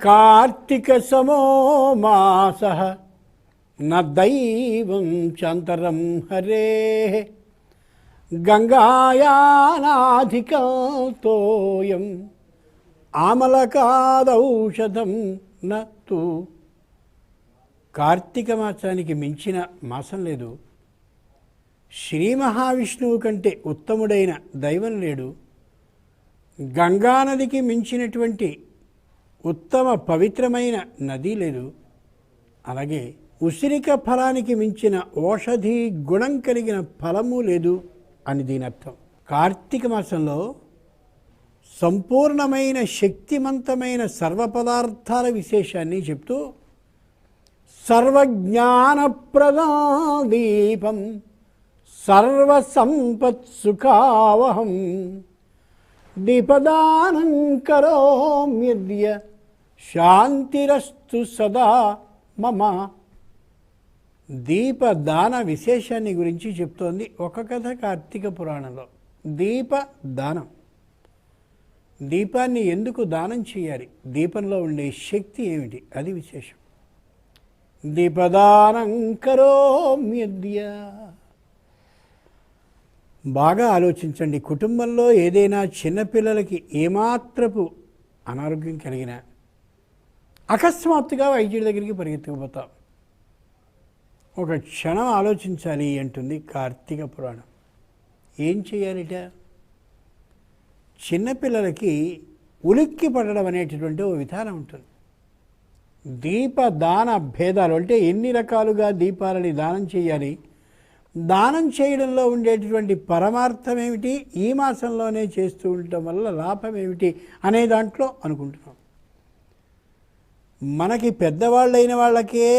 కార్తీక సమో మాసః న దైవం చాంతరం హరే గంగాయానాధికతోయం ఆమలకాదౌషధం నతు. కార్తీక మాసానికి మించిన మాసం లేదు. శ్రీ మహావిష్ణువు కంటే ఉత్తముడైన దైవం లేడు. గంగానదికి మించినటువంటి ఉత్తమ పవిత్రమైన నది లేదు. అలాగే ఉసిరిక ఫలానికి మించిన ఔషధి గుణం కలిగిన ఫలము లేదు అని దీని అర్థం. కార్తీక మాసంలో సంపూర్ణమైన శక్తిమంతమైన సర్వ పదార్థాల విశేషాన్ని చెప్తూ సర్వజ్ఞానప్రదాదీపం సర్వసంపత్సుఖావహం దీపదానం కరోమ్యద్య శాంతిరస్తు సదా మమ. దీపదాన విశేషాన్ని గురించి చెప్తోంది ఒక కథ కార్తీక పురాణంలో. దీపదానం, దీపాన్ని ఎందుకు దానం చేయాలి, దీపంలో ఉండే శక్తి ఏమిటి, అది విశేషం. దీపదానం కరోమ్యద్య. బాగా ఆలోచించండి. కుటుంబంలో ఏదైనా చిన్నపిల్లలకి ఏమాత్రపు అనారోగ్యం కలిగినా అకస్మాత్తుగా వైద్యుడి దగ్గరికి పరిగెత్తుకుపోతాం. ఒక క్షణం ఆలోచించాలి అంటుంది కార్తీక పురాణం. ఏం చేయాలిట? చిన్నపిల్లలకి ఉలిక్కి పడడం అనేటటువంటి ఓ విధానం ఉంటుంది. దీపదాన భేదాలు అంటే ఎన్ని రకాలుగా దీపాలని దానం చేయాలి, దానం చేయడంలో ఉండేటటువంటి పరమార్థం ఏమిటి, ఈ మాసంలోనే చేస్తూ ఉండటం వల్ల లాభం ఏమిటి అనే దాంట్లో అనుకుంటున్నాం. మనకి పెద్దవాళ్ళైన వాళ్ళకే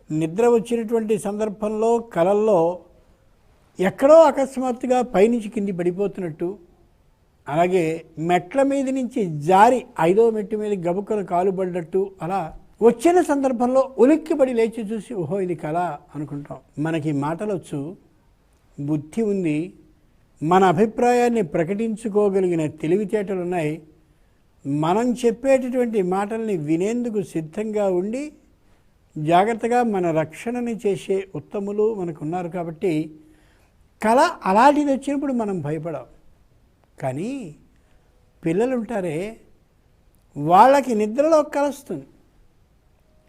నిద్ర వచ్చినటువంటి సందర్భంలో కలల్లో ఎక్కడో అకస్మాత్తుగా పైనుంచి కింది పడిపోతున్నట్టు, అలాగే మెట్ల మీద నుంచి జారి 5వ మెట్టు మీద గబుక్కలు కాలు పడ్డట్టు అలా వచ్చిన సందర్భంలో ఉలిక్కిపడి లేచి చూసి ఓహో ఇది కళ అనుకుంటాం. మనకి మాటలొచ్చు, బుద్ధి ఉంది, మన అభిప్రాయాన్ని ప్రకటించుకోగలిగిన తెలివితేటలు ఉన్నాయి. మనం చెప్పేటటువంటి మాటల్ని వినేందుకు సిద్ధంగా ఉండి జాగ్రత్తగా మన రక్షణని చేసే ఉత్తములు మనకున్నారు. కాబట్టి కళ అలాంటిది వచ్చినప్పుడు మనం భయపడాం. కానీ పిల్లలు ఉంటారే, వాళ్ళకి నిద్రలో కల వస్తుంది.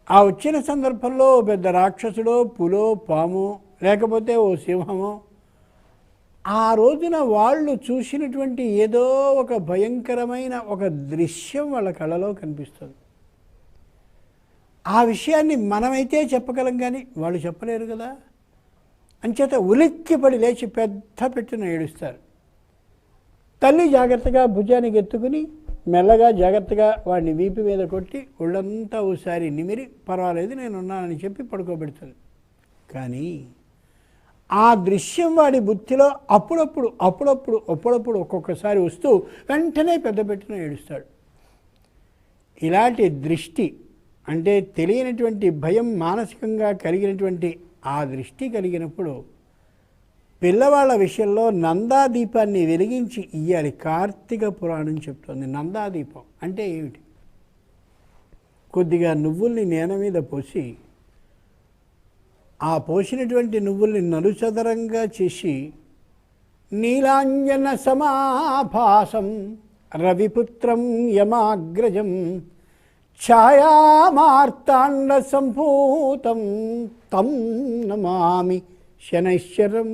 ఆ వచ్చిన సందర్భంలో పెద్ద రాక్షసుడో, పులో, పాము, లేకపోతే ఓ సింహమో, ఆ రోజున వాళ్ళు చూసినటువంటి ఏదో ఒక భయంకరమైన ఒక దృశ్యం వాళ్ళ కళలో కనిపిస్తుంది. ఆ విషయాన్ని మనమైతే చెప్పగలం, కానీ వాళ్ళు చెప్పలేరు కదా. అంచేత ఉలిక్కిపడి లేచి పెద్ద పెట్టున ఏడుస్తారు. తల్లి జాగ్రత్తగా భుజానికి ఎత్తుకుని మెల్లగా జాగ్రత్తగా వాడిని వీపు మీద కొట్టి ఒళ్ళంతా ఓసారి నిమిరి పర్వాలేదు నేనున్నానని చెప్పి పడుకోబెడుతుంది. కానీ ఆ దృశ్యం వాడి బుద్ధిలో అప్పుడప్పుడు ఒక్కొక్కసారి వస్తూ వెంటనే పెద్ద పెట్టున ఏడుస్తాడు. ఇలాంటి దృష్టి అంటే తెలియనటువంటి భయం మానసికంగా కలిగినటువంటి ఆ దృష్టి కలిగినప్పుడు పిల్లవాళ్ళ విషయంలో నందాదీపాన్ని వెలిగించి ఇయ్యాలి. కార్తీక పురాణం చెప్తోంది. నందాదీపం అంటే ఏమిటి? కొద్దిగా నువ్వుల్ని నేల మీద పోసి ఆ పోసినటువంటి నువ్వుల్ని నలుచదరంగా చేసి నీలాంజన సమాభాసం రవిపుత్రం యమాగ్రజం ఛాయామార్తాండ సంభూతం తం నమామి శనైశ్వరం.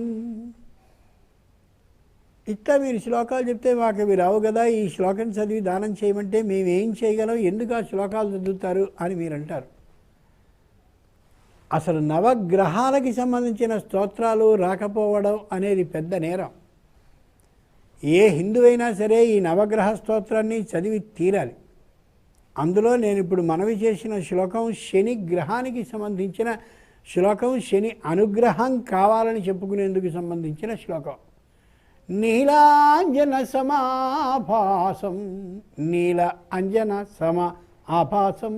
ఇట్లా మీరు శ్లోకాలు చెప్తే మాకు అవి రావు కదా, ఈ శ్లోకం చదివి దానం చేయమంటే మేమేం చేయగలం, ఎందుకు ఆ శ్లోకాలు చదువుతారు అని మీరు అంటారు. అసలు నవగ్రహాలకి సంబంధించిన స్తోత్రాలు రాకపోవడం అనేది పెద్ద నేరం. ఏ హిందువైనా సరే ఈ నవగ్రహ స్తోత్రాన్ని చదివి తీరాలి. అందులో నేను ఇప్పుడు మనవి చేసిన శ్లోకం శని గ్రహానికి సంబంధించిన శ్లోకం, శని అనుగ్రహం కావాలని చెప్పుకునేందుకు సంబంధించిన శ్లోకం. నీలాంజన సమాభాసం, నీల అంజన సమ ఆభాసం.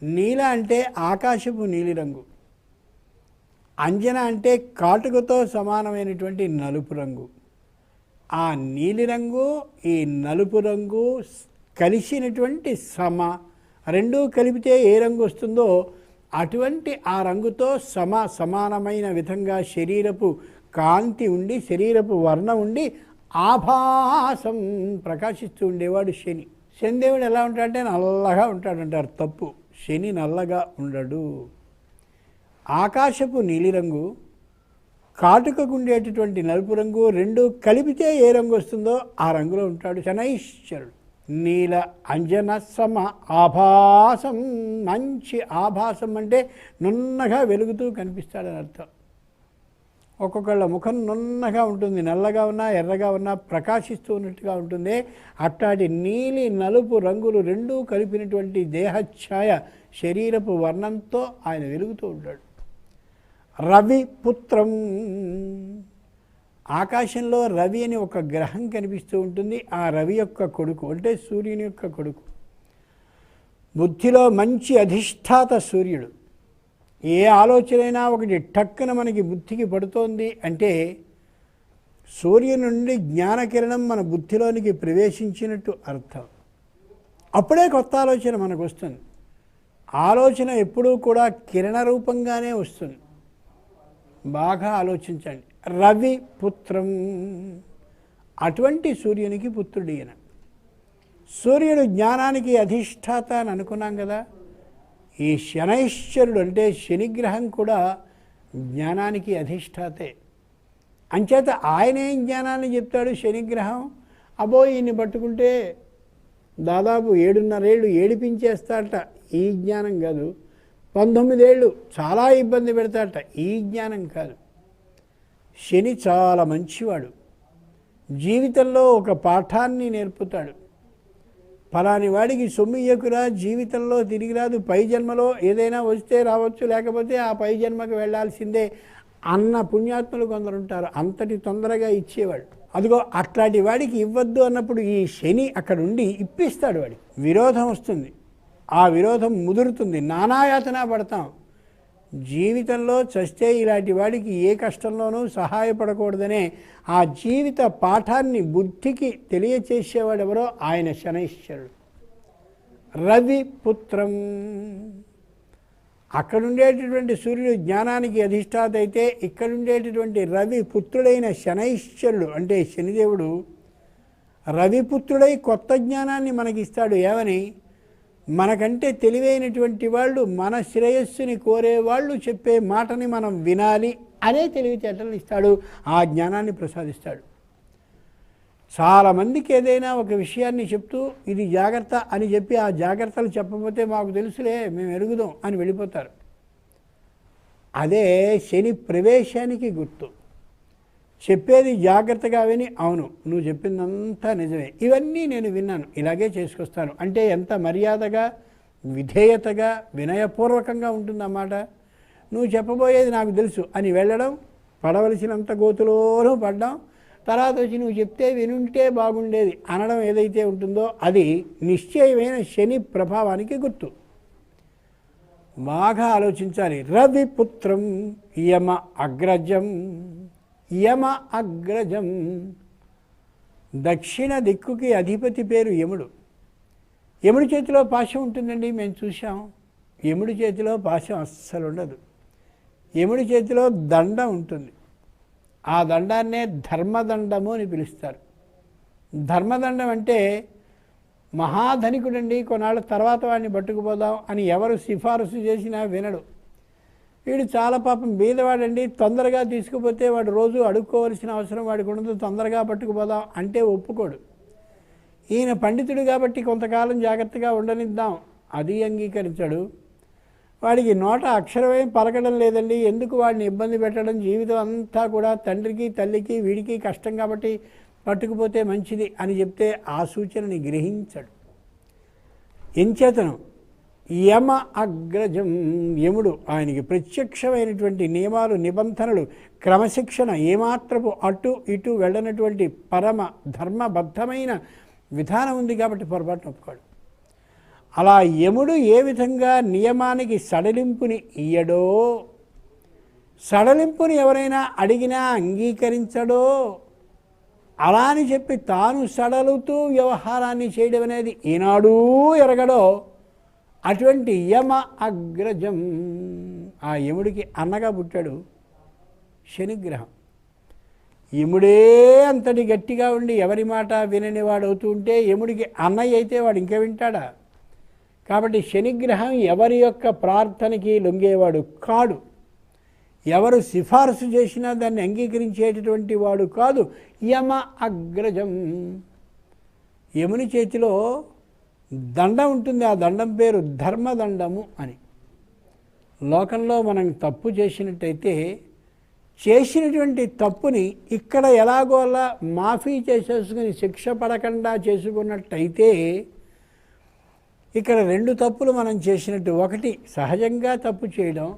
నీల అంటే ఆకాశపు నీలిరంగు, అంజన అంటే కాటుకతో సమానమైనటువంటి నలుపు రంగు. ఆ నీలిరంగు, ఈ నలుపు రంగు కలిసినటువంటి సమ, రెండూ కలిపితే ఏ రంగు వస్తుందో అటువంటి ఆ రంగుతో సమానమైన విధంగా శరీరపు కాంతి ఉండి, శరీరపు వర్ణం ఉండి ఆభాసం ప్రకాశిస్తూ ఉండేవాడు శని. శనిదేవుడు ఎలా ఉంటాడంటే నల్లగా ఉంటాడంటారు. తప్పు. శని నల్లగా ఉండడు. ఆకాశపు నీలిరంగు, కాటుకకు ఉండేటటువంటి నలుపు రంగు రెండూ కలిపితే ఏ రంగు వస్తుందో ఆ రంగులో ఉంటాడు శనైశ్వరుడు. నీల అంజన సమ ఆభాసం, మంచి ఆభాసం అంటే నున్నగా వెలుగుతూ కనిపిస్తాడని అర్థం. ఒక్కొక్కళ్ళ ముఖం నున్నగా ఉంటుంది, నల్లగా ఉన్నా ఎర్రగా ఉన్నా ప్రకాశిస్తూ ఉన్నట్టుగా ఉంటుంది. అట్లాంటి నీలి నలుపు రంగులు రెండూ కలిపినటువంటి దేహఛాయ శరీరపు వర్ణంతో ఆయన వెలుగుతూ ఉంటాడు. రవి పుత్రం, ఆకాశంలో రవి అని ఒక గ్రహం కనిపిస్తూ ఉంటుంది. ఆ రవి యొక్క కొడుకు అంటే సూర్యుని యొక్క కొడుకు. బుద్ధిలో మంచి అధిష్టాత సూర్యుడు. ఏ ఆలోచనైనా ఒకటి టక్కున మనకి బుద్ధికి పడుతోంది అంటే సూర్యుని నుండి జ్ఞానకిరణం మన బుద్ధిలోనికి ప్రవేశించినట్టు అర్థం. అప్పుడే కొత్త ఆలోచన మనకు వస్తుంది. ఆలోచన ఎప్పుడూ కూడా కిరణ రూపంగానే వస్తుంది. బాగా ఆలోచించండి. రవి పుత్రం, అటువంటి సూర్యునికి పుత్రుడు ఈయన. సూర్యుడు జ్ఞానానికి అధిష్టాత అని అనుకున్నాం కదా. ఈ శనైశ్వరుడు అంటే శనిగ్రహం కూడా జ్ఞానానికి అధిష్టాతే. అంచేత ఆయనేం జ్ఞానాన్ని చెప్తాడు శనిగ్రహం. అబ్బో ఈయన్ని పట్టుకుంటే దాదాపు 7.5 ఏళ్ళు ఏడిపించేస్తాడట. ఈ జ్ఞానం కాదు. 19 ఏళ్ళు చాలా ఇబ్బంది పెడతాడట. ఈ జ్ఞానం కాదు. శని చాలా మంచివాడు. జీవితంలో ఒక పాఠాన్ని నేర్పుతాడు. ఫలాని వాడికి సొమ్ము ఇయ్యకురా, జీవితంలో తిరిగి రాదు, పై జన్మలో ఏదైనా వస్తే రావచ్చు, లేకపోతే ఆ పై జన్మకు వెళ్ళాల్సిందే అన్న పుణ్యాత్ములు కొందరు ఉంటారు. అంతటి తొందరగా ఇచ్చేవాడు. అదిగో అట్లాంటి వాడికి ఇవ్వద్దు అన్నప్పుడు ఈ శని అక్కడ ఉండి ఇప్పిస్తాడు. వాడికి విరోధం వస్తుంది. ఆ విరోధం ముదురుతుంది. నానాయాతన పడతాం. జీవితంలో చస్తే ఇలాంటి వాడికి ఏ కష్టంలోనూ సహాయపడకూడదనే ఆ జీవిత పాఠాన్ని బుద్ధికి తెలియచేసేవాడు ఎవరో ఆయన శనైశ్వరుడు. రవి పుత్రం, అక్కడుండేటటువంటి సూర్యుడు జ్ఞానానికి అధిష్టాత అయితే ఇక్కడుండేటటువంటి రవి పుత్రుడైన శనైశ్వరుడు అంటే శనిదేవుడు రవిపుత్రుడై కొత్త జ్ఞానాన్ని మనకిస్తాడు. ఏమని? మనకంటే తెలివైనటువంటి వాళ్ళు, మన శ్రేయస్సుని కోరేవాళ్ళు చెప్పే మాటని మనం వినాలి అనే తెలివితేటలు ఇస్తాడు. ఆ జ్ఞానాన్ని ప్రసాదిస్తాడు. చాలామందికి ఏదైనా ఒక విషయాన్ని చెప్తూ ఇది జాగ్రత్త అని చెప్పి ఆ జాగ్రత్తలు చెప్పకపోతే మాకు తెలుసులే, మేము ఎరుగుదాం అని వెళ్ళిపోతారు. అదే శని ప్రవేశానికి గుర్తు. చెప్పేది జాగ్రత్తగా విని, అవును నువ్వు చెప్పిందంతా నిజమే, ఇవన్నీ నేను విన్నాను, ఇలాగే చేసుకొస్తాను అంటే ఎంత మర్యాదగా, విధేయతగా, వినయపూర్వకంగా ఉంటుందన్నమాట. నువ్వు చెప్పబోయేది నాకు తెలుసు అని వెళ్ళడం, పడవలసినంత గోతులోనూ పడ్డం, తర్వాత వచ్చి నువ్వు చెప్తే వినుంటే బాగుండేది అనడం ఏదైతే ఉంటుందో అది నిశ్చయమైన శని ప్రభావానికి గుర్తు. బాగా ఆలోచించాలి. రవిపుత్రం యమ అగ్రజం, యమ అగ్రజం, దక్షిణ దిక్కుకి అధిపతి పేరు యముడు. యముడి చేతిలో పాశం ఉంటుందండి, మేము చూసాం. యముడి చేతిలో పాశం అస్సలు ఉండదు. యముడి చేతిలో దండం ఉంటుంది. ఆ దండాన్నే ధర్మదండము అని పిలుస్తారు. ధర్మదండం అంటే మహాధనికుడండి, కొన్నాళ్ళ తర్వాత వాడిని పట్టుకుపోదాం అని ఎవరు సిఫారసు చేసినా వినడు. వీడు చాలా పాపం బీదవాడండి, తొందరగా తీసుకుపోతే వాడు రోజు అడుక్కోవలసిన అవసరం వాడికి ఉండదు, తొందరగా పట్టుకుపోదాం అంటే ఒప్పుకోడు. ఈయన పండితుడు కాబట్టి కొంతకాలం జాగ్రత్తగా ఉండనిద్దాం, అది అంగీకరించాడు. వాడికి నోట అక్షరమేం పలకడం లేదండి, ఎందుకు వాడిని ఇబ్బంది పెట్టడం, జీవితం అంతా కూడా తండ్రికి తల్లికి వీడికి కష్టం కాబట్టి పట్టుకుపోతే మంచిది అని చెప్తే ఆ సూచనని గ్రహించాడు. ఎంచేతనం యమ అగ్రజం, యముడు ఆయనకి ప్రత్యక్షమైనటువంటి నియమాలు, నిబంధనలు, క్రమశిక్షణ, ఏమాత్రపు అటు ఇటు వెళ్ళనటువంటి పరమ ధర్మబద్ధమైన విధానం ఉంది కాబట్టి పొరపాటున ఒప్పుకోడు. అలా యముడు ఏ విధంగా నియమానికి సడలింపుని ఇయ్యడో, సడలింపుని ఎవరైనా అడిగినా అంగీకరించడో, అలా అని చెప్పి తాను సడలుతూ వ్యవహారాన్ని చేయడం అనేది ఈనాడూ ఎరగడో అటువంటి యమ అగ్రజం, ఆ యముడికి అన్నగా పుట్టాడు శనిగ్రహం. యముడే అంతటి గట్టిగా ఉండి ఎవరి మాట విననివాడు అవుతూ ఉంటే యముడికి అన్నయ్య అయితే వాడు ఇంకా వింటాడా? కాబట్టి శనిగ్రహం ఎవరి యొక్క ప్రార్థనకి లొంగేవాడు కాడు, ఎవరు సిఫారసు చేసినా దాన్ని అంగీకరించేటటువంటి వాడు కాదు. యమ అగ్రజం. యముని చేతిలో దండం ఉంటుంది, ఆ దండం పేరు ధర్మదండము అని. లోకంలో మనం తప్పు చేసినట్టయితే చేసినటువంటి తప్పుని ఇక్కడ ఎలాగో అలా మాఫీ చేసేసుకుని శిక్ష పడకుండా చేసుకున్నట్టయితే ఇక్కడ రెండు తప్పులు మనం చేసినట్టు. ఒకటి సహజంగా తప్పు చేయడం,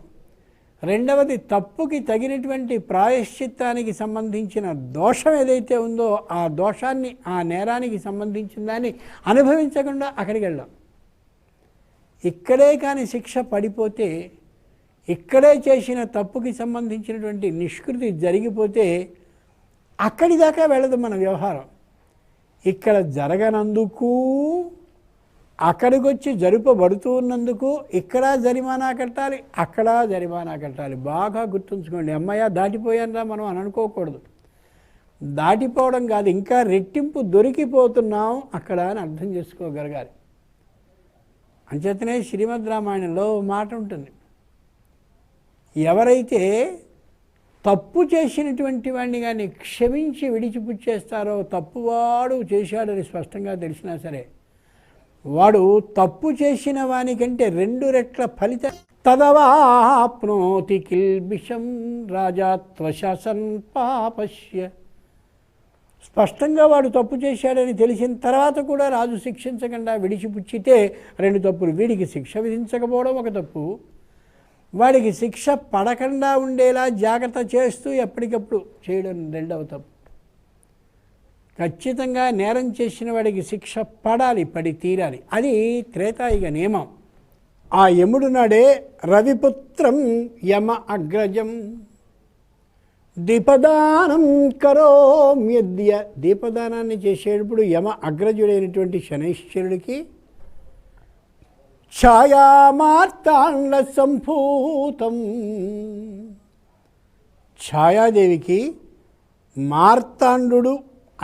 రెండవది తప్పుకి తగినటువంటి ప్రాయశ్చిత్తానికి సంబంధించిన దోషం ఏదైతే ఉందో ఆ దోషాన్ని, ఆ నేరానికి సంబంధించిన దాన్ని అనుభవించకుండా అక్కడికి వెళ్ళాం. ఇక్కడే కానీ శిక్ష పడిపోతే, ఇక్కడే చేసిన తప్పుకి సంబంధించినటువంటి నిష్కృతి జరిగిపోతే అక్కడి దాకా వెళ్ళదు మన వ్యవహారం. ఇక్కడ జరగనందుకు, అక్కడికి వచ్చి జరుపబడుతూ ఉన్నందుకు ఇక్కడ జరిమానా కట్టాలి, అక్కడ జరిమానా కట్టాలి. బాగా గుర్తుంచుకోండి. అమ్మయ్య దాటిపోయానరా మనం అని అనుకోకూడదు. దాటిపోవడం కాదు, ఇంకా రెట్టింపు దొరికిపోతున్నాం అక్కడ అని అర్థం చేసుకోగలగాలి. అంచేతనే శ్రీమద్ రామాయణంలో మాట ఉంటుంది, ఎవరైతే తప్పు చేసినటువంటి వాడిని కానీ క్షమించి విడిచిపుచ్చేస్తారో, తప్పువాడు చేశాడని స్పష్టంగా తెలిసినా సరే వాడు తప్పు చేసిన వానికంటే 2 రెట్ల ఫలితం. తదవాప్నోతి కిల్బిషం రాజాత్వశాసన్ పాపస్య. స్పష్టంగా వాడు తప్పు చేశాడని తెలిసిన తర్వాత కూడా రాజు శిక్షించకుండా విడిచిపుచ్చితే 2 తప్పులు. వీడికి శిక్ష విధించకపోవడం ఒక తప్పు, వాడికి శిక్ష పడకుండా ఉండేలా జాగ్రత్త చేస్తూ ఎప్పటికప్పుడు చేయడం రెండవ తప్పు. ఖచ్చితంగా నేరం చేసిన వాడికి శిక్ష పడాలి, పడి తీరాలి. అది త్రేతాయుగ నియమం. ఆ యముడు నాడే రవిపుత్రం యమ అగ్రజం దీపదానం కరోమ్యద్య. దీపదానాన్ని చేసేటప్పుడు యమ అగ్రజుడైనటువంటి శనైశ్వరుడికి ఛాయామార్తాండ సంభూతం, ఛాయాదేవికి మార్తాండు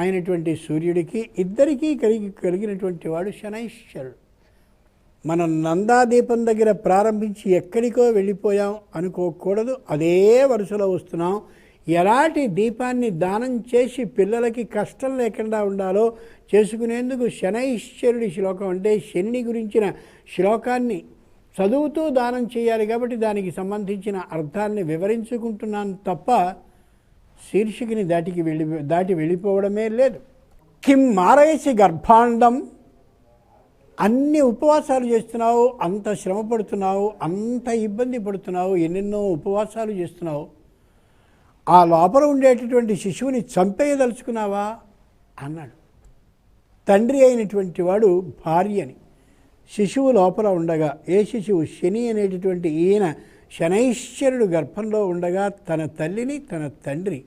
అయినటువంటి సూర్యుడికి ఇద్దరికీ కలిగినటువంటి వాడు శనైశ్వరుడు. మనం నందాదీపం దగ్గర ప్రారంభించి ఎక్కడికో వెళ్ళిపోయాం అనుకోకూడదు, అదే వరుసలో వస్తున్నాం. ఎలాంటి దీపాన్ని దానం చేసి పిల్లలకి కష్టం లేకుండా ఉండాలో చేసుకునేందుకు శనైశ్వరుడి శ్లోకం, అంటే శని గురించిన శ్లోకాన్ని చదువుతూ దానం చేయాలి. కాబట్టి దానికి సంబంధించిన అర్థాన్ని వివరించుకుంటున్నాను తప్ప శీర్షికని దాటి వెళ్ళిపోవడమే లేదు. కిం మారయసి గర్భాండం. అన్ని ఉపవాసాలు చేస్తున్నావు, అంత శ్రమ పడుతున్నావు, అంత ఇబ్బంది పడుతున్నావు, ఎన్నెన్నో ఉపవాసాలు చేస్తున్నావు, ఆ లోపల ఉండేటటువంటి శిశువుని చంపేయదలుచుకున్నావా అన్నాడు. తండ్రి అయినటువంటి వాడు భార్యని, శిశువు లోపల ఉండగా, ఏ శిశువు? శని అనేటటువంటి ఈయన శనైశ్వరుడు గర్భంలో ఉండగా తన తల్లిని, తన తండ్రి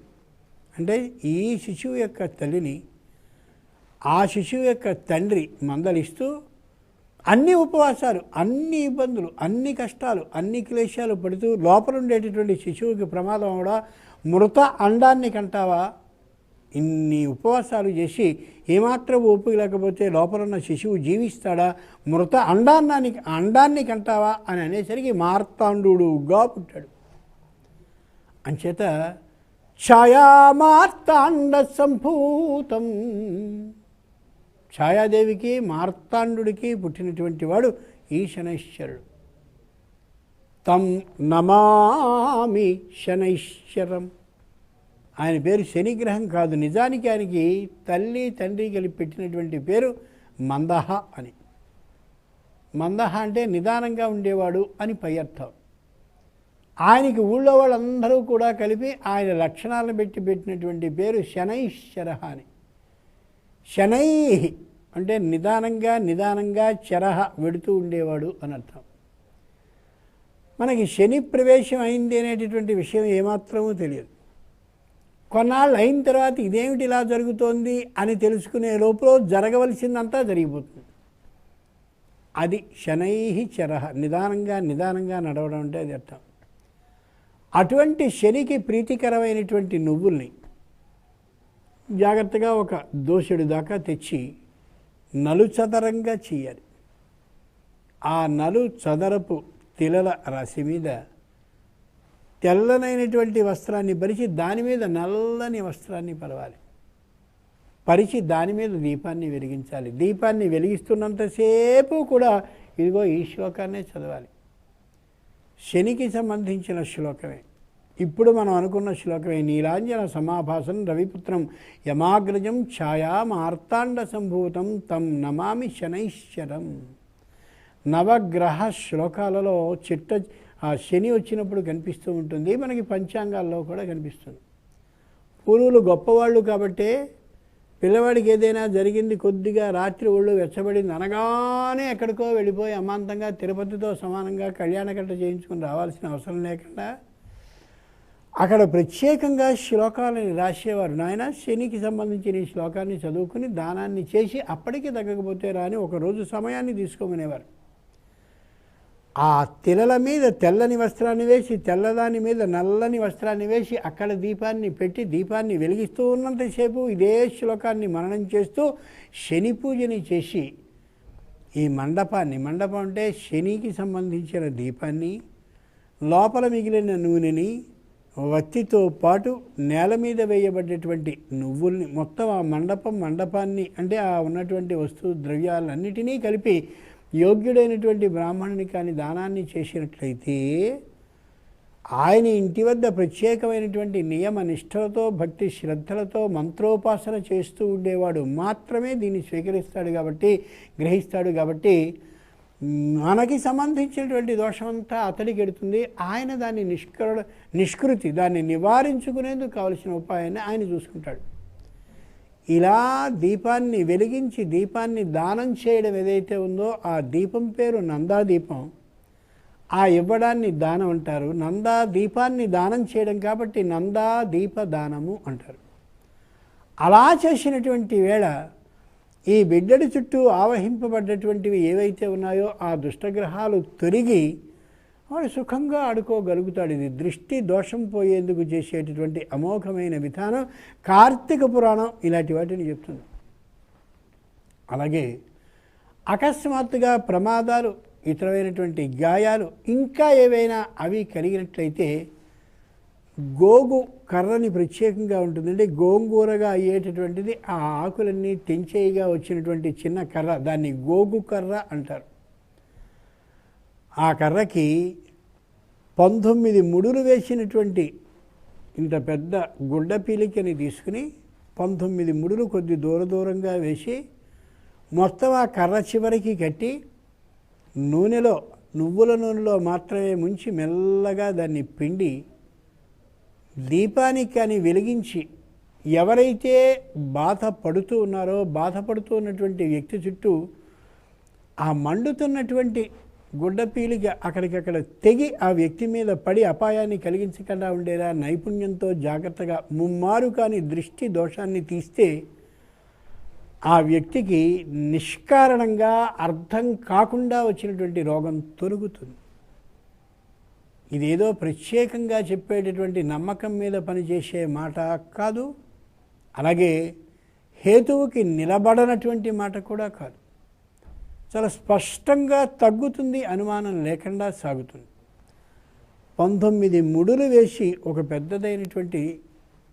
అంటే ఈ శిశువు యొక్క తల్లిని ఆ శిశువు యొక్క తండ్రి మందలిస్తూ అన్ని ఉపవాసాలు, అన్ని ఇబ్బందులు, అన్ని కష్టాలు, అన్ని క్లేశాలు పడుతూ లోపల ఉండేటటువంటి శిశువుకి ప్రమాదం అవడా, మృత అండాన్ని కంటావా? ఇన్ని ఉపవాసాలు చేసి ఏమాత్రం ఓపిక లేకపోతే లోపలున్న శిశువు జీవిస్తాడా? మృత అండాన్ని కంటావా అని అనేసరికి మార్తాండుగా పుట్టాడు. అంచేత ఛాయామార్తాండ సంభూతం, ఛాయాదేవికి మార్తాండుడికి పుట్టినటువంటి వాడు ఈ శనైశ్వరుడు. తం నమామి శనైశ్వరం. ఆయన పేరు శనిగ్రహం కాదు, నిజానికి ఆయనకి తల్లి తండ్రి కలిపి పెట్టినటువంటి పేరు మందహ అని. మందహ అంటే నిదానంగా ఉండేవాడు అని పై అర్థం. ఆయనకి ఊళ్ళో వాళ్ళందరూ కూడా కలిపి ఆయన లక్షణాలను పెట్టినటువంటి పేరు శనైశ్వర అని. శనై అంటే నిదానంగా చరహ వెడుతూ ఉండేవాడు అని అర్థం. మనకి శని ప్రవేశం అయింది అనేటటువంటి విషయం ఏమాత్రమూ తెలియదు. కొన్నాళ్ళు అయిన తర్వాత ఇదేమిటి ఇలా జరుగుతోంది అని తెలుసుకునే లోపల జరగవలసిందంతా జరిగిపోతుంది. అది శనై చరహ, నిదానంగా నడవడం అంటే అది అర్థం. అటువంటి శనికి ప్రీతికరమైనటువంటి నువ్వుల్ని జాగ్రత్తగా ఒక దోసెడు దాకా తెచ్చి నలుచదరంగా చేయాలి. ఆ నలుచదరపు తిలల రాశి మీద తెల్లనైనటువంటి వస్త్రాన్ని పరిచి దాని మీద నల్లని వస్త్రాన్ని పరవాలి. పరిచి దాని మీద దీపాన్ని వెలిగించాలి. దీపాన్ని వెలిగిస్తున్నంతసేపు కూడా ఇదిగో ఈ శ్లోకాన్నే చదవాలి. శనికి సంబంధించిన శ్లోకమే. ఇప్పుడు మనం అనుకున్న శ్లోకమే. నీలాంజన సమాభాసం రవిపుత్రం యమాగ్రజం ఛాయా మార్తాండ సంభూతం తం నమామి శనైశ్చరం. నవగ్రహ శ్లోకాలలో ఆ శని వచ్చినప్పుడు కనిపిస్తూ ఉంటుంది. మనకి పంచాంగాల్లో కూడా కనిపిస్తుంది. పూర్వులు గొప్పవాళ్ళు కాబట్టే పిల్లవాడికి ఏదైనా జరిగింది, కొద్దిగా రాత్రి ఒళ్ళు వెచ్చబడింది అనగానే ఎక్కడికో వెళ్ళిపోయి అమాంతంగా తిరుపతితో సమానంగా కళ్యాణకట్ట చేయించుకుని రావాల్సిన అవసరం లేకుండా అక్కడ ప్రత్యేకంగా శ్లోకాలని రాసేవారు. నాయన శనికి సంబంధించిన ఈ శ్లోకాన్ని చదువుకుని దానాన్ని చేసి అప్పటికి తగ్గకపోతే రాని ఒకరోజు సమయాన్ని తీసుకోమనేవారు. ఆ తిలల మీద తెల్లని వస్త్రాన్ని వేసి తెల్లదాని మీద నల్లని వస్త్రాన్ని వేసి అక్కడ దీపాన్ని పెట్టి దీపాన్ని వెలిగిస్తూ ఉన్నంతసేపు ఇదే శ్లోకాన్ని మననం చేస్తూ శని పూజని చేసి ఈ మండపం అంటే శనికి సంబంధించిన దీపాన్ని, లోపల మిగిలిన నూనెని, వత్తితో పాటు నేల మీద వేయబడ్డటువంటి నువ్వుల్ని మొత్తం ఆ మండపాన్ని అంటే ఆ ఉన్నటువంటి వస్తు ద్రవ్యాలన్నిటినీ కలిపి యోగ్యుడైనటువంటి బ్రాహ్మణుని కానీ దానాన్ని చేసినట్లయితే ఆయన ఇంటి వద్ద ప్రత్యేకమైనటువంటి నియమ నిష్ఠలతో భక్తి శ్రద్ధలతో మంత్రోపాసన చేస్తూ ఉండేవాడు మాత్రమే దీన్ని స్వీకరిస్తాడు కాబట్టి, గ్రహిస్తాడు కాబట్టి మనకి సంబంధించినటువంటి దోషమంతా అతడికి ఎడుతుంది. ఆయన దాన్ని నిష్కృతి దాన్ని నివారించుకునేందుకు కావలసిన ఉపాయాన్ని ఆయన చూసుకుంటాడు. ఇలా దీపాన్ని వెలిగించి దీపాన్ని దానం చేయడం ఏదైతే ఉందో ఆ దీపం పేరు నందాదీపం. ఆ ఇవ్వడాన్ని దానం అంటారు. నందా దీపాన్ని దానం చేయడం కాబట్టి నందాదీప దానము అంటారు. అలా చేసినటువంటి వేళ ఈ బిడ్డడి చుట్టూ ఆవహింపబడ్డటువంటివి ఏవైతే ఉన్నాయో ఆ దుష్టగ్రహాలు తొలగి వాడు సుఖంగా ఆడుకోగలుగుతాడు. ఇది దృష్టి దోషం పోయేందుకు చేసేటటువంటి అమోఘమైన విధానం. కార్తీక పురాణం ఇలాంటి వాటిని చెప్తుంది. అలాగే అకస్మాత్తుగా ప్రమాదాలు, ఇతరమైనటువంటి గాయాలు ఇంకా ఏవైనా అవి కలిగినట్లయితే గోగు కర్రని ప్రత్యేకంగా ఉంటుందండి. గోంగూరగా అయ్యేటటువంటిది ఆ ఆకులన్నీ తెంచేయిగా వచ్చినటువంటి చిన్న కర్ర, దాన్ని గోగు కర్ర అంటారు. ఆ కర్రకి 19 ముడులు వేసినటువంటి ఇంత పెద్ద గుడ్డ పీలికని తీసుకుని 19 ముడులు కొద్ది దూరంగా వేసి మొత్తం ఆ కర్ర చివరికి కట్టి నువ్వుల నూనెలో మాత్రమే ముంచి మెల్లగా దాన్ని పిండి దీపానికి కానీ వెలిగించి ఎవరైతే బాధపడుతూ ఉన్నటువంటి వ్యక్తి చుట్టూ ఆ మండుతున్నటువంటి గుడ్డ పీలిక అక్కడికక్కడ తెగి ఆ వ్యక్తి మీద పడి అపాయాన్ని కలిగించకుండా ఉండేలా నైపుణ్యంతో జాగ్రత్తగా ముమ్మారు కానీ దృష్టి దోషాన్ని తీస్తే ఆ వ్యక్తికి నిష్కారణంగా అర్థం కాకుండా వచ్చినటువంటి రోగం తొలగుతుంది. ఇదేదో ప్రత్యేకంగా చెప్పేటటువంటి నమ్మకం మీద పనిచేసే మాట కాదు. అలాగే హేతువుకి నిలబడనటువంటి మాట కూడా కాదు. చాలా స్పష్టంగా తగ్గుతుంది, అనుమానం లేకుండా సాగుతుంది. 19 ముడులు వేసి ఒక పెద్దదైనటువంటి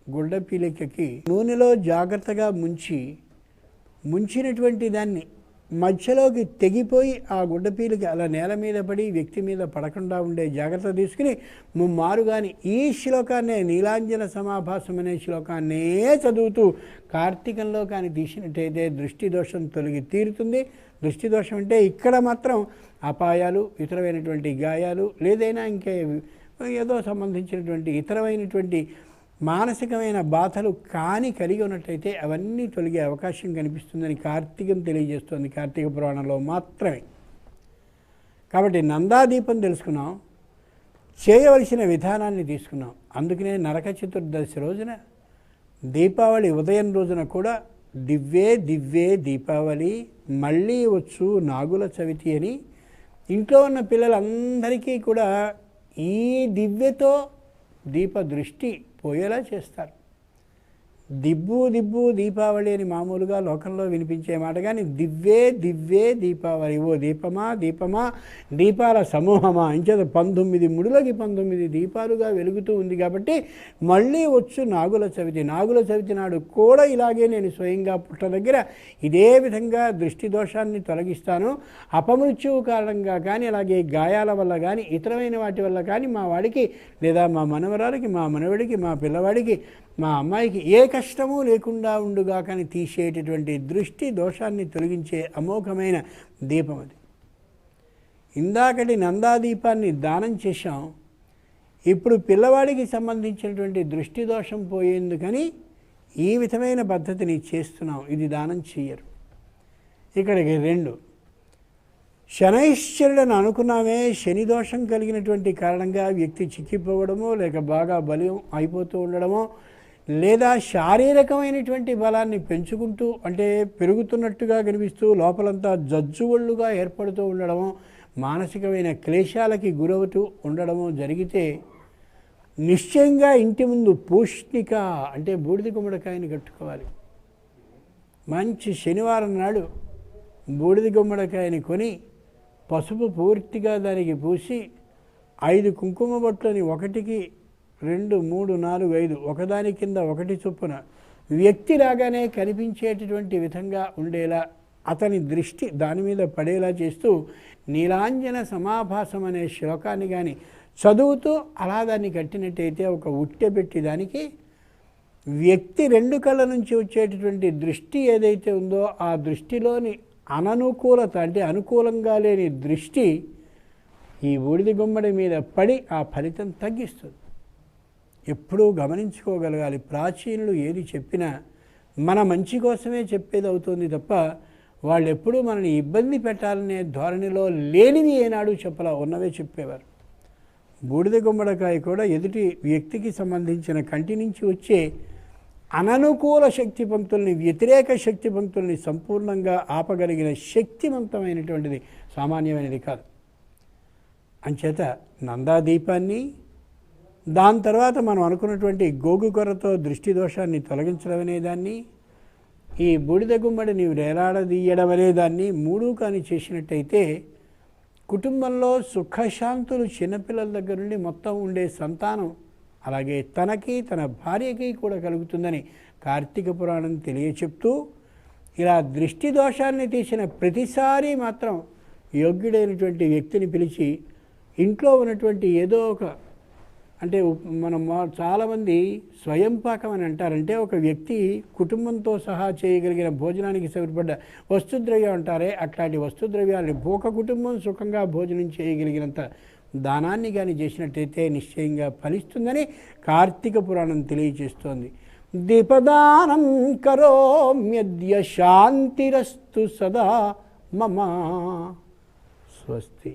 గుడ్డ పీలికకి నూనెలో జాగ్రత్తగా ముంచినటువంటి దాన్ని మధ్యలోకి తెగిపోయి ఆ గుడ్డ పీలిక అలా నేల మీద పడి వ్యక్తి మీద పడకుండా ఉండే జాగ్రత్త తీసుకుని ముమ్మారు కానీ ఈ శ్లోకాన్నే నీలాంజన సమాభాసం అనే శ్లోకాన్నే చదువుతూ కార్తీకంలో కానీ తీసినట్టయితే దృష్టి దోషం తొలగి తీరుతుంది. దృష్టి దోషం అంటే ఇక్కడ మాత్రం అపాయాలు, ఇతరమైనటువంటి గాయాలు, లేదైనా ఇంకే ఏదో సంబంధించినటువంటి ఇతరమైనటువంటి మానసికమైన బాధలు కానీ కలిగి ఉన్నట్టయితే అవన్నీ తొలగే అవకాశం కనిపిస్తుందని కార్తీకం తెలియజేస్తుంది, కార్తీక పురాణంలో మాత్రమే. కాబట్టి నందాదీపం తెలుసుకున్నాం, చేయవలసిన విధానాన్ని తీసుకున్నాం. అందుకనే నరక చతుర్దశి రోజున దీపావళి ఉదయం రోజున కూడా దివ్వే దివ్వే దీపావళి మళ్ళీ వచ్చు నాగుల చవితి అని ఇంట్లో ఉన్న పిల్లలందరికీ కూడా ఈ దివ్యతో దీప దృష్టి పోయేలా చేస్తారు. దిబ్బు దిబ్బు దీపావళి అని మామూలుగా లోకంలో వినిపించే మాట, కానీ దివ్వే దివ్వే దీపావళి, ఓ దీపమా దీపమా దీపాల సమూహమా, ఇంచేత 19 ముడులకి 19 దీపాలుగా వెలుగుతూ ఉంది. కాబట్టి మళ్ళీ వచ్చు నాగుల చవితి. నాగుల చవితి నాడు కూడా ఇలాగే నేను స్వయంగా పుట్ట దగ్గర ఇదే విధంగా దృష్టి దోషాన్ని తొలగిస్తాను. అపమృత్యువు కారణంగా కానీ, అలాగే గాయాల వల్ల కానీ, ఇతరమైన వాటి వల్ల కానీ మా వాడికి లేదా మా మనవరాలకి, మా మనవడికి, మా పిల్లవాడికి, మా అమ్మాయికి ఏ కష్టము లేకుండా ఉండుగా కానీ తీసేటటువంటి దృష్టి దోషాన్ని తొలగించే అమోఘమైన దీపం అది. ఇందాకటి నందాదీపాన్ని దానం చేశాం. ఇప్పుడు పిల్లవాడికి సంబంధించినటువంటి దృష్టి దోషం పోయేందుకని ఈ విధమైన పద్ధతిని చేస్తున్నాం. ఇది దానం చెయ్యరు. ఇక్కడికి 2 శనైశ్చరుడని అనుకున్నామే, శని దోషం కలిగినటువంటి కారణంగా వ్యక్తి చిక్కిపోవడమో, లేక బాగా బలం అయిపోతూ ఉండడమో, లేదా శారీరకమైనటువంటి బలాన్ని పెంచుకుంటూ అంటే పెరుగుతున్నట్టుగా కనిపిస్తూ లోపలంతా జజ్జువళ్ళుగా ఏర్పడుతూ ఉండడమో, మానసికమైన క్లేశాలకి గురవుతూ ఉండడమో జరిగితే నిశ్చయంగా ఇంటి ముందు పూష్ణిక అంటే బూడిద గుమ్మడికాయని కట్టుకోవాలి. మంచి శనివారం నాడు బూడిద గుమ్మడికాయని కొని పసుపు పూర్తిగా దానికి పూసి 5 కుంకుమ బొట్లని 1కి 2, 3, 4, 5 ఒకదాని కింద ఒకటి చొప్పున వ్యక్తి రాగానే కనిపించేటటువంటి విధంగా ఉండేలా అతని దృష్టి దాని మీద పడేలా చేస్తూ నీలాంజన సమాభాసం అనే శ్లోకాన్ని కానీ చదువుతూ అలా దాన్ని కట్టినట్టయితే ఒక ఉట్టె పెట్టి దానికి వ్యక్తి 2 కళ్ళ నుంచి వచ్చేటటువంటి దృష్టి ఏదైతే ఉందో ఆ దృష్టిలోని అననుకూలత అంటే అనుకూలంగా లేని దృష్టి ఈ బూడిద గుమ్మడి మీద పడి ఆ ఫలితం తగ్గిస్తుంది. ఎప్పుడూ గమనించుకోగలగాలి. ప్రాచీనులు ఏది చెప్పినా మన మంచి కోసమే చెప్పేది అవుతుంది తప్ప వాళ్ళు ఎప్పుడూ మనని ఇబ్బంది పెట్టాలనే ధోరణిలో లేనివి ఏనాడు చెప్పలా, ఉన్నవే చెప్పేవారు. బూడిద గుమ్మడికాయ కూడా ఎదుటి వ్యక్తికి సంబంధించిన కంటి నుంచి వచ్చే అననుకూల శక్తి పంక్తుల్ని, వ్యతిరేక శక్తి పంక్తుల్ని సంపూర్ణంగా ఆపగలిగిన శక్తివంతమైనటువంటిది, సామాన్యమైనది కాదు. అంచేత నందాదీపాన్ని, దాని తర్వాత మనం అనుకున్నటువంటి గోగు కొరతో దృష్టి దోషాన్ని తొలగించడం అనేదాన్ని, ఈ బూడిద గుమ్మడిని వేలాడదీయడం అనేదాన్ని 3 కానీ చేసినట్టయితే కుటుంబంలో సుఖశాంతులు చిన్నపిల్లల దగ్గర నుండి మొత్తం ఉండే సంతానం అలాగే తనకి తన భార్యకి కూడా కలుగుతుందని కార్తీక పురాణం తెలియచెప్తూ, ఇలా దృష్టి దోషాన్ని తీసిన ప్రతిసారి మాత్రం యోగ్యుడైనటువంటి వ్యక్తిని పిలిచి ఇంట్లో ఉన్నటువంటి ఏదో ఒక అంటే మనం చాలామంది స్వయం పాకం అని అంటారంటే ఒక వ్యక్తి కుటుంబంతో సహా చేయగలిగిన భోజనానికి సరిపడ్డ వస్తుద్రవ్యం అంటారే, అట్లాంటి వస్తుద్రవ్యాన్ని ఒక కుటుంబం సుఖంగా భోజనం చేయగలిగినంత దానాన్ని కానీ చేసినట్టయితే నిశ్చయంగా ఫలిస్తుందని కార్తీక పురాణం తెలియచేస్తోంది. దీపదానం కరోమ్యద్య శాంతిరస్తు సదా మమ. స్వస్తి.